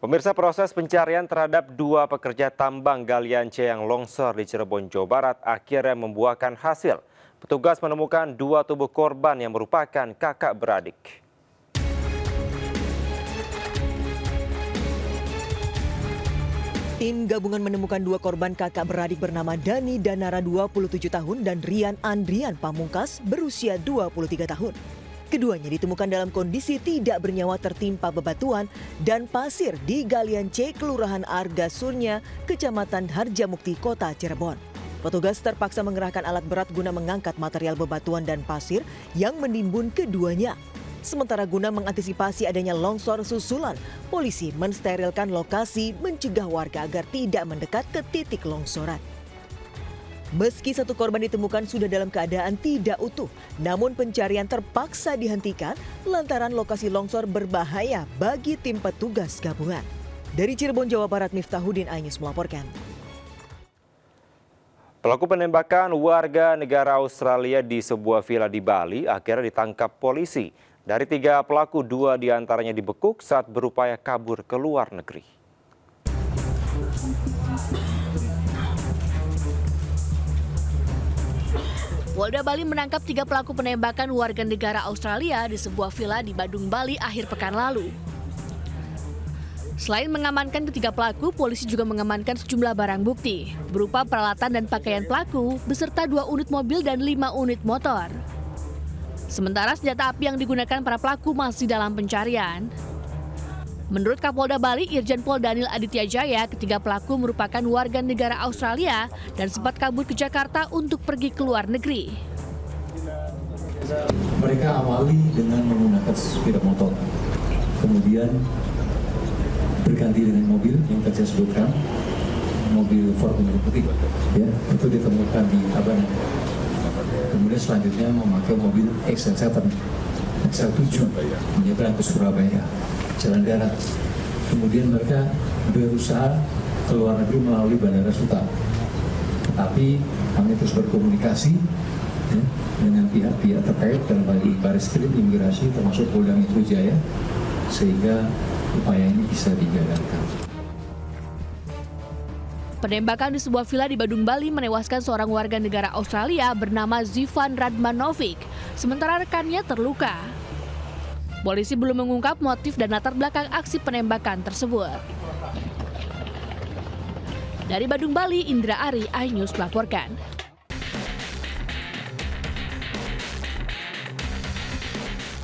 Pemirsa, proses pencarian terhadap dua pekerja tambang galian C yang longsor di Cirebon, Jawa Barat akhirnya membuahkan hasil. Petugas menemukan dua tubuh korban yang merupakan kakak beradik. Tim gabungan menemukan dua korban kakak beradik bernama Dani Danara 27 tahun dan Rian Andrian Pamungkas berusia 23 tahun. Keduanya ditemukan dalam kondisi tidak bernyawa tertimpa bebatuan dan pasir di Galian C, Kelurahan Arga Surnya, Kecamatan Harjamukti, Kota Cirebon. Petugas terpaksa mengerahkan alat berat guna mengangkat material bebatuan dan pasir yang menimbun keduanya. Sementara guna mengantisipasi adanya longsor susulan, polisi mensterilkan lokasi mencegah warga agar tidak mendekat ke titik longsoran. Meski satu korban ditemukan sudah dalam keadaan tidak utuh, namun pencarian terpaksa dihentikan lantaran lokasi longsor berbahaya bagi tim petugas gabungan. Dari Cirebon, Jawa Barat, Miftahudin Ainus melaporkan. Pelaku penembakan warga negara Australia di sebuah villa di Bali akhirnya ditangkap polisi. Dari 3 pelaku, 2 diantaranya dibekuk saat berupaya kabur ke luar negeri. Polda Bali menangkap 3 pelaku penembakan warga negara Australia di sebuah villa di Badung, Bali akhir pekan lalu. Selain mengamankan ketiga pelaku, polisi juga mengamankan sejumlah barang bukti berupa peralatan dan pakaian pelaku beserta 2 unit mobil dan 5 unit motor. Sementara senjata api yang digunakan para pelaku masih dalam pencarian. Menurut Kapolda Bali, Irjen Pol Daniel Aditya Jaya, ketiga pelaku merupakan warga negara Australia dan sempat kabur ke Jakarta untuk pergi ke luar negeri. Mereka awali dengan menggunakan sepeda motor, kemudian berganti dengan mobil yang tadi saya sebutkan, mobil Fortuner putih, ya, itu ditemukan di Tabanan. Kemudian selanjutnya memakai mobil XL7 menyeberang ke Surabaya, jalan darat. Kemudian mereka berusaha ke luar negeri melalui Bandara Suta. Tetapi kami terus berkomunikasi ya, dengan pihak-pihak terkait dan bagi Bareskrim, Imigrasi, termasuk Polda Metro Jaya, sehingga upaya ini bisa dijalankan. Penembakan di sebuah villa di Badung, Bali menewaskan seorang warga negara Australia bernama Zivan Radmanovic, sementara rekannya terluka. Polisi belum mengungkap motif dan latar belakang aksi penembakan tersebut. Dari Badung, Bali, Indra Ari, iNews melaporkan.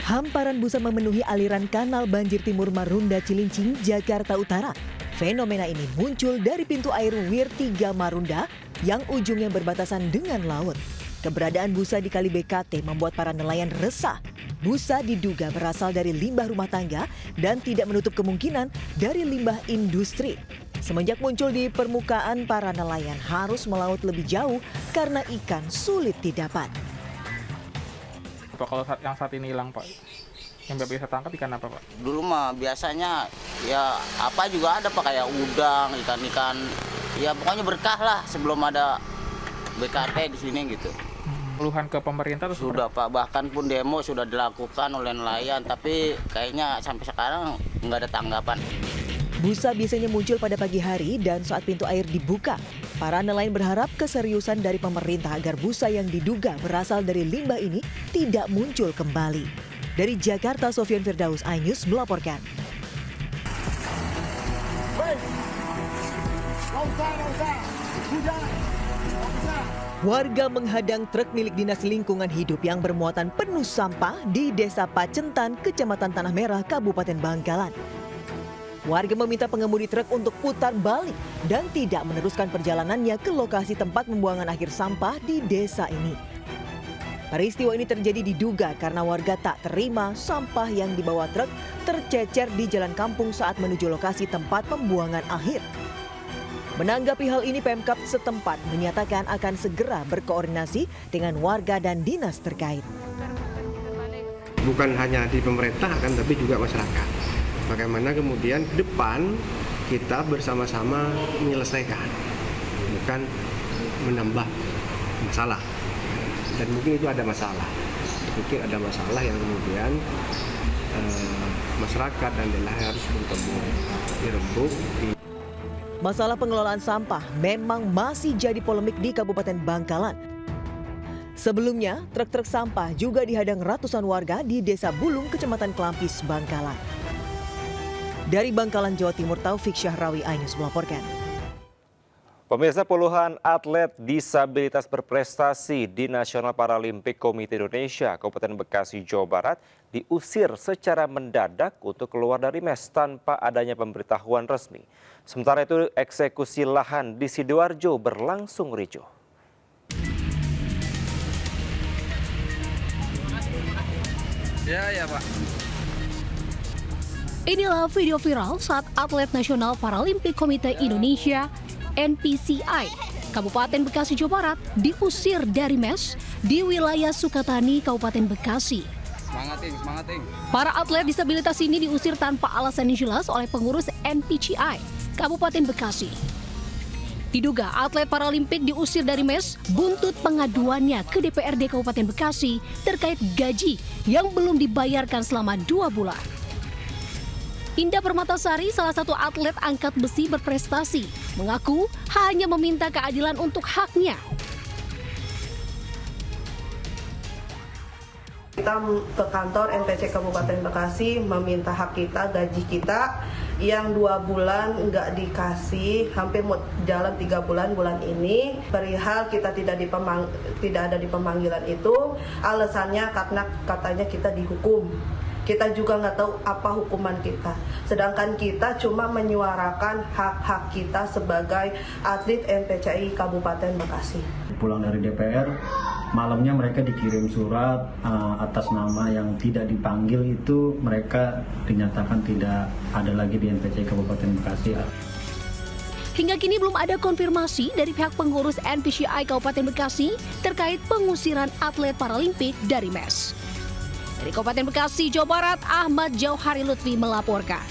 Hamparan busa memenuhi aliran kanal banjir timur Marunda Cilincing, Jakarta Utara. Fenomena ini muncul dari pintu air Wir 3 Marunda yang ujungnya berbatasan dengan laut. Keberadaan busa di Kali BKT membuat para nelayan resah. Busa diduga berasal dari limbah rumah tangga dan tidak menutup kemungkinan dari limbah industri. Semenjak muncul di permukaan, para nelayan harus melaut lebih jauh karena ikan sulit didapat. Kalau yang saat ini hilang, Pak, yang bisa tangkap ikan apa, Pak? Dulu mah biasanya ya apa juga ada, Pak, kayak udang, ikan-ikan, ya pokoknya berkah lah sebelum ada BKT di sini gitu. Keluhan ke pemerintah tuh Sudah, Pak, bahkan pun demo sudah dilakukan oleh nelayan, tapi kayaknya sampai sekarang nggak ada tanggapan. Busa biasanya muncul pada pagi hari dan saat pintu air dibuka. Para nelayan berharap keseriusan dari pemerintah agar busa yang diduga berasal dari limbah ini tidak muncul kembali. Dari Jakarta, Sofyan Firdaus, iNews melaporkan. Warga menghadang truk milik Dinas Lingkungan Hidup yang bermuatan penuh sampah di Desa Pacentan, Kecamatan Tanah Merah, Kabupaten Bangkalan. Warga meminta pengemudi truk untuk putar balik dan tidak meneruskan perjalanannya ke lokasi tempat pembuangan akhir sampah di desa ini. Peristiwa ini terjadi diduga karena warga tak terima sampah yang dibawa truk tercecer di jalan kampung saat menuju lokasi tempat pembuangan akhir. Menanggapi hal ini, Pemkab setempat menyatakan akan segera berkoordinasi dengan warga dan dinas terkait. Bukan hanya di pemerintah kan, tapi juga masyarakat. Bagaimana kemudian ke depan kita bersama-sama menyelesaikan, bukan menambah masalah. Dan mungkin itu ada masalah. Mungkin ada masalah yang kemudian masyarakat dan daerah harus bertemu. dirembuk. Masalah pengelolaan sampah memang masih jadi polemik di Kabupaten Bangkalan. Sebelumnya, truk-truk sampah juga dihadang ratusan warga di Desa Bulung, Kecamatan Kelampis, Bangkalan. Dari Bangkalan, Jawa Timur, Taufik Syahrawi, iNews melaporkan. Pemirsa, puluhan atlet disabilitas berprestasi di Nasional Paralimpik Komite Indonesia Kabupaten Bekasi, Jawa Barat diusir secara mendadak untuk keluar dari mes tanpa adanya pemberitahuan resmi. Sementara itu, eksekusi lahan di Sidoarjo berlangsung ricuh. Ya Pak. Inilah video viral saat atlet Nasional Paralimpik Komite Indonesia NPCI Kabupaten Bekasi, Jawa Barat diusir dari mes di wilayah Sukatani, Kabupaten Bekasi. Semangating. Para atlet disabilitas ini diusir tanpa alasan yang jelas oleh pengurus NPCI Kabupaten Bekasi. Diduga atlet Paralimpik diusir dari mes buntut pengaduannya ke DPRD Kabupaten Bekasi terkait gaji yang belum dibayarkan selama 2 bulan. Indah Permatasari, salah satu atlet angkat besi berprestasi, mengaku hanya meminta keadilan untuk haknya. Kita ke kantor NPC Kabupaten Bekasi meminta hak kita, gaji kita yang 2 bulan nggak dikasih, hampir mau jalan 3 bulan ini. Perihal kita tidak ada di pemanggilan itu, alasannya karena katanya kita dihukum. Kita juga nggak tahu apa hukuman kita. Sedangkan kita cuma menyuarakan hak-hak kita sebagai atlet NPCI Kabupaten Bekasi. Pulang dari DPR, malamnya mereka dikirim surat atas nama yang tidak dipanggil itu, mereka dinyatakan tidak ada lagi di NPCI Kabupaten Bekasi. Hingga kini belum ada konfirmasi dari pihak pengurus NPCI Kabupaten Bekasi terkait pengusiran atlet Paralimpik dari mes. Dari Kabupaten Bekasi, Jawa Barat, Ahmad Jauhari Lutfi melaporkan.